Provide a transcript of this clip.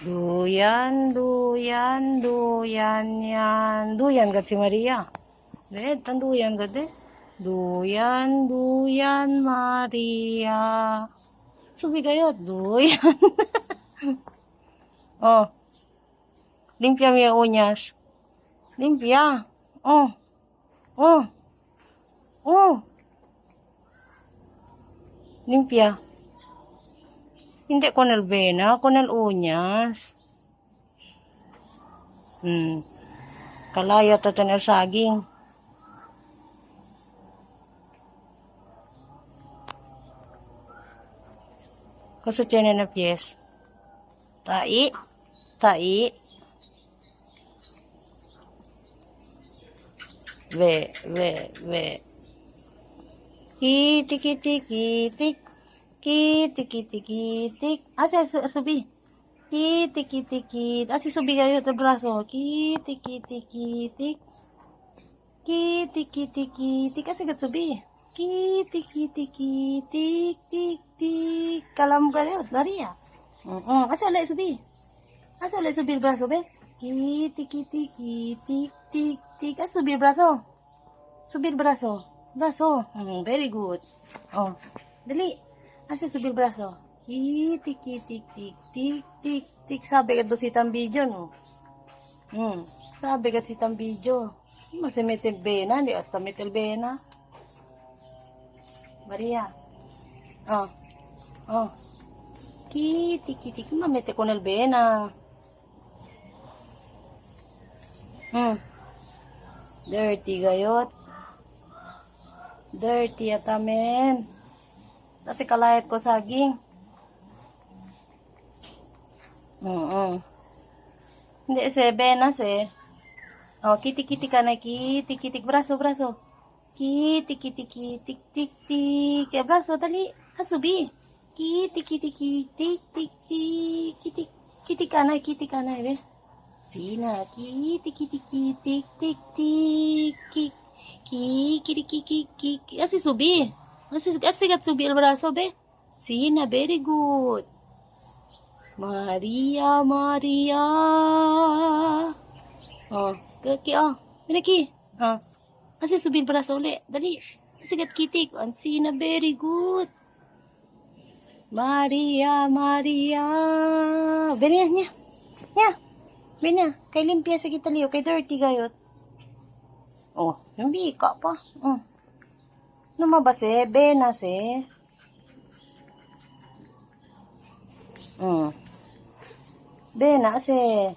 Duyan, duyan, duyan yan. Duyan gat si Maria. Tan duyan gat eh. Duyan, duyan, Maria. Subi kayo, duyan. Oh, limpia mo yung uñas. Limpia. Oh, oh, oh. Limpia. Hindi con el vena, con el uñas. Kalayo to el saging. Kasi tiene na pies. Tai. Tai. Ve. Kitik, kitik, kitik. Kitik, kitik, kitik. Subi. Kitik, kitik, kitik. Subi kayo ito braso. Kitik, kitik, kitik. Kitik, kitik, kitik. Gat subi. Kitik, kitik, kitik. Tik, tik. Kalam kayo. Dari ya. Ulit subi. Ulit subi braso be. Kitik, kitik, kitik. Tik, tik. Subi braso. Subir braso. Braso. Very good. Oh. Dali. Subir braso. Kitik, kitik, tik, tik, tik, tik. Sabi ka doon si video, no? Sabi ka si video. Mas metel bena, di hasta metel bena. Maria. Oh. Oh. Kitik, kitik. Mamete con el bena. Dirty gayot. Dirty atamen. Kasi kalayat ko saging. Hindi benas eh. Oh, kitik-kitik ka na, kitik-kitik. Braso. Kitik-kitik, kitik, tik, tik. Braso, dali. Subi. Kitik-kitik, kitik, tik, tik, kitik. Kitik ka na, eh. Sina, kitik-kitik, kitik, tik, tik, kik. Kik. Subi. Gat subi el braso, be. Sina, very good. Maria. Oh, kaki, oh. Pinaki. Oh. Subi el braso ulit. Dali. Gat kitik. Sina, very good. Maria. Benya, niya. Benya. Kay limpia sa kita liyo. Kay dirty gayot. Oh, nambika pa. Lumabas eh. Benas eh. Benas eh.